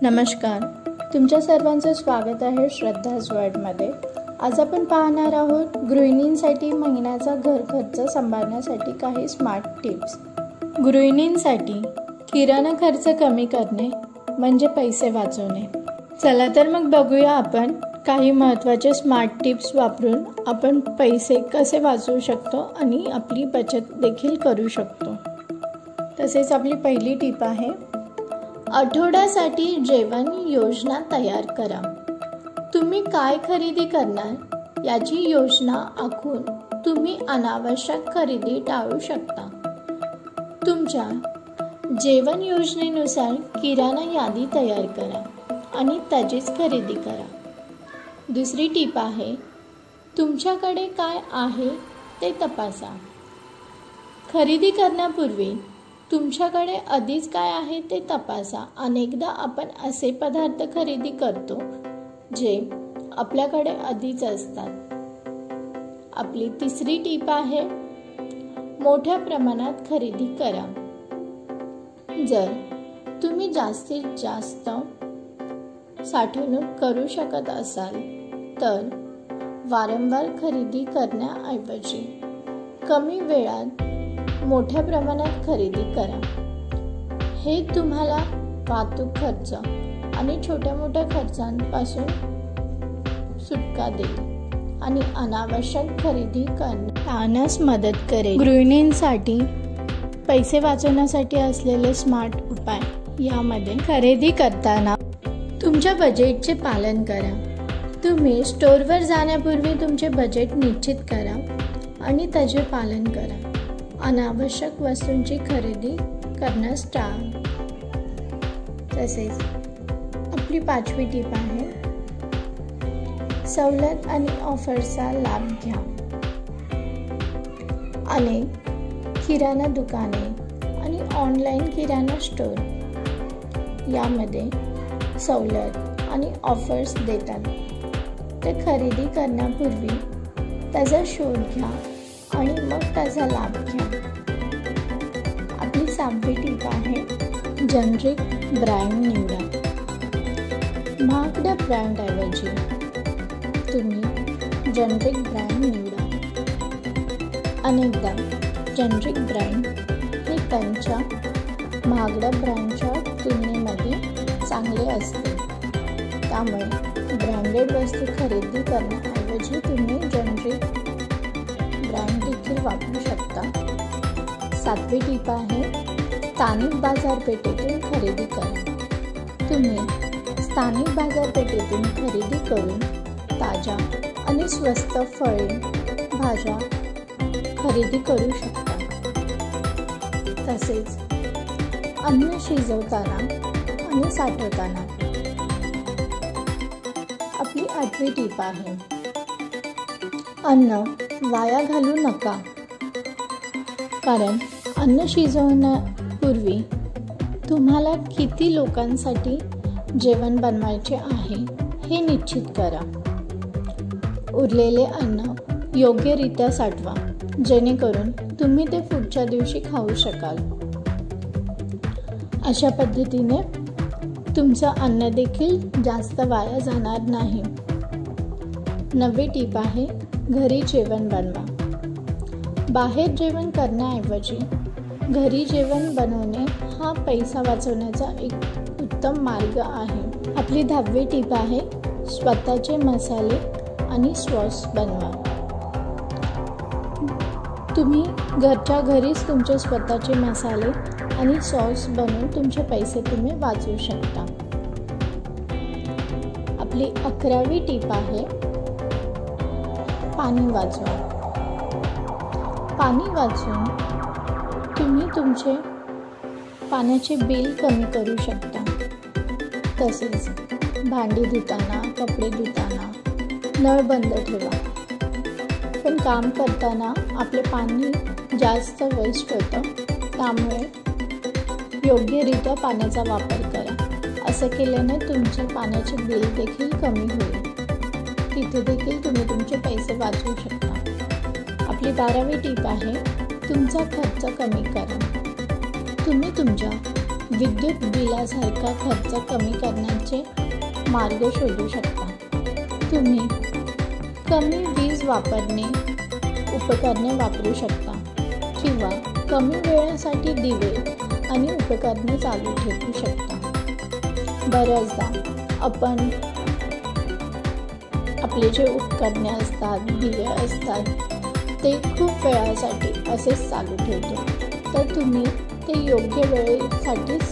नमस्कार, तुमच्या सर्वांचं स्वागत आहे श्रद्धाज वर्ल्डमध्ये। आज आपण पाहणार आहोत गृहिणींसाठी महिन्याचा घर खर्च सांभाळण्यासाठी काही स्मार्ट टिप्स। गृहिणींसाठी किराणा खर्च कमी करणे म्हणजे पैसे वाचवणे। चला तर मग बघूया आपण काही महत्त्वाचे स्मार्ट टिप्स वापरून आपण पैसे कसे वाचवू शकतो आणि आपली बचत देखील करू शकतो। तसेच आपली पहिली टिप आहे, आठवड्यासाठी जेवण योजना तयार करा। तुम्ही काय खरेदी करणार याची योजना आखून तुम्ही अनावश्यक खरेदी टाळू शकता। तुमच्या जेवण योजनेनुसार किराणा यादी तयार करा आणि त्याचीच खरेदी करा। दुसरी टिप आहे, तुमच्याकडे काय आहे ते तपासा। खरेदी करण्यापूर्वी तुमच्याकडे आधीच काय आहे ते तपासा। अनेकदा आपण असे पदार्थ खरेदी करतो जे आपल्याकडे आधीच असतात। आपली तिसरी टिप आहे, मोठ्या प्रमाणात खरेदी करा। जर तुम्ही जास्तीत जास्त साठवणूक करू शकत असाल तर वारंवार खरेदी करण्याऐवजी कमी वेळात मोठ्या प्रमाणात खरेदी करा। हे तुम्हाला वाहतूक खर्च आणि छोट्या मोठ्या खर्चांपासून सुटका देईल आणि अनावश्यक खरेदी टाळण्यास मदत करेल। गृहिणींसाठी पैसे वाचवण्यासाठी असलेले स्मार्ट उपाय यामध्ये, खरेदी करताना तुमच्या बजेटचे पालन करा। तुम्ही स्टोअरवर जाण्यापूर्वी तुमचे बजेट निश्चित करा आणि त्याचे पालन करा। अनावश्यक वस्तूंची खरेदी करण्यास टाळा। तसेच आपली पाचवी टिप आहे, सवलत आणि ऑफर्सचा लाभ घ्या। अनेक किराणा दुकाने आणि ऑनलाईन किराणा स्टोअर यामध्ये सवलत आणि ऑफर्स देतात। ते खरेदी करण्यापूर्वी त्याचा शोध घ्या आणि मग त्याचा लाभ घ्या। आपली सहावी टिप आहे, जेनेरिक ब्रँड निवडा। महागड्या ब्रँडऐवजी तुम्ही जेनेरिक ब्रँड निवडा। अनेकदा जेनेरिक ब्रँड हे त्यांच्या महागड्या ब्रँडच्या तुलनेमध्ये चांगले असते। त्यामुळे ब्रँडेड वस्तू खरेदी करण्याऐवजी तुम्ही जेनेरिक ब्रँड देखील वापरू शकता। सातवी टिप आहे, स्थानिक बाजारपेठेतून खरेदी करा। तुम्ही स्थानिक बाजारपेठेतून खरेदी करून ताज्या आणि स्वस्त फळे, भाज्या खरेदी करू शकता। तसेच अन्न शिजवताना आणि साठवताना आपली आठवी टिप आहे, अन्न वाया घालू नका। कारण अन्न शिजवण्यापूर्वी तुम्हाला किती लोकांसाठी जेवण बनवायचे आहे हे निश्चित करा। उरलेले अन्न योग्यरित्या साठवा जेणेकरून तुम्ही ते पुढच्या दिवशी खाऊ शकाल। अशा पद्धतीने तुमचं अन्न देखील जास्त वाया जाणार नाही। नववी टिप आहे, घरी जेवण बनवा। बाहेर जेवण करण्याऐवजी घरी जेवण बनवणे हा पैसा वाचवण्याचा एक उत्तम मार्ग आहे। आपली 10वी टिप आहे, स्वतःचे मसाले आणि सॉस बनवा। तुम्ही घरच्या घरीच तुमचे स्वतःचे मसाले आणि सॉस बनवून तुमचे पैसे तुम्ही वाचवू शकता। आपली 11वी टिप आहे, पाणी वाचवा। पाणी वाचून तुम्ही तुमचे पाण्याचे बिल कमी करू शकता। तसेच भांडी धुताना, कपडे धुताना नळ बंद ठेवा। पण काम करताना आपले पाणी जास्त वेस्ट होतं, त्यामुळे योग्यरित्या पाण्याचा वापर करा। असं केल्याने तुमचे पाण्याचे बिल देखील कमी होईल। तिथे देखील तुम्ही तुमचे पैसे वाचवू शकता। आपली 12वी टिप आहे, तुमचा खर्च कमी करा। तुम्ही तुमच्या विद्युत बिलासारखा खर्च कमी करण्याचे मार्ग शोधू शकता। तुम्ही कमी वीज वापरणे उपकरणे वापरू शकता किंवा कमी वेळासाठी दिवे आणि उपकरणे चालू ठेवू शकता। बऱ्याचदा आपण आपले जे उपकरणे असतात, दिवे असतात, ते खूप वेळासाठी असेच चालू ठेवतो। तर तुम्ही ते योग्य वेळेसाठीच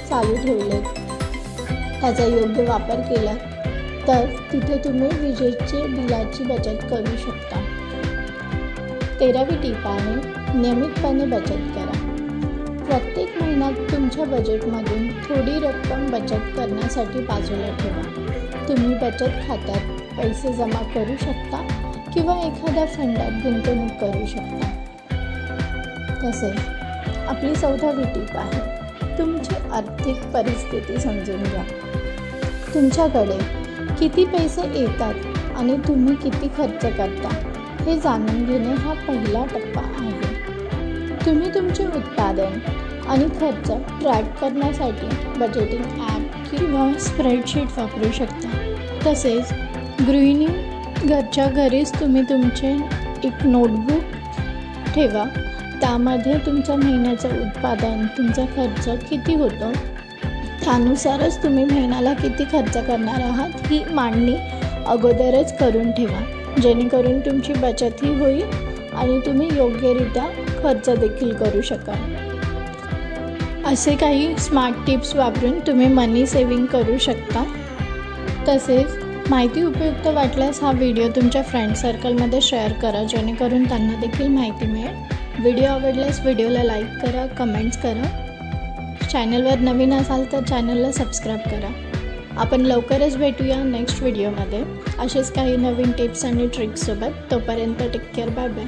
चालू ठेवलेत, त्याचा योग्य वापर केला तर तिथे तुम्ही विजेचे बिलाची बचत करू शकता। 13वी टीप आहे, नियमितपणे बचत करा। प्रत्येक महिन्यात तुमच्या बजेटमधून थोडी रक्कम बचत करण्यासाठी बाजूला ठेवा। तुम्ही बचत खात्यात पैसे जमा करू शकता किंवा एखाद्या फंडात गुंतवणूक करू शकता। तसेच आपली 14वी टीप आहे, तुमची आर्थिक परिस्थिती समजून घ्या। तुमच्याकडे किती पैसे येतात आणि तुम्ही किती खर्च करता हे जाणून घेणे हा पहिला टप्पा आहे। तुम्ही तुमचे उत्पादन आणि खर्च ट्रॅक करण्यासाठी बजेटिंग ॲप किंवा स्प्रेडशीट वापरू शकता। तसेच गृहिणी घरच्या घरीच तुम्ही तुमचे एक नोटबुक ठेवा, त्यामध्ये तुमच्या महिन्याचं उत्पादन, तुमचा खर्च किती होतो, त्यानुसारच तुम्ही महिन्याला किती खर्च करणार आहात ही मांडणी अगोदरच करून ठेवा, जेणेकरून तुमची बचतही होईल आणि तुम्ही योग्यरित्या खर्च देखील करू शकाल। असे काही स्मार्ट टिप्स वापरून तुम्ही मनी सेव्हिंग करू शकता। तसेच माहिती उपयुक्त वाटल्यास हा व्हिडिओ तुमच्या फ्रेंड सर्कलमध्ये शेअर करा, जेणेकरून त्यांना देखील माहिती मिळेल। व्हिडिओ आवडल्यास व्हिडिओला लाईक करा, कमेंट्स करा। चॅनलवर नवीन असाल तर चॅनलला सबस्क्राईब करा। आपण लवकरच भेटूया नेक्स्ट व्हिडिओमध्ये असेच काही नवीन टिप्स आणि ट्रिक्ससोबत। तोपर्यंत टेक केअर, बाय बाय।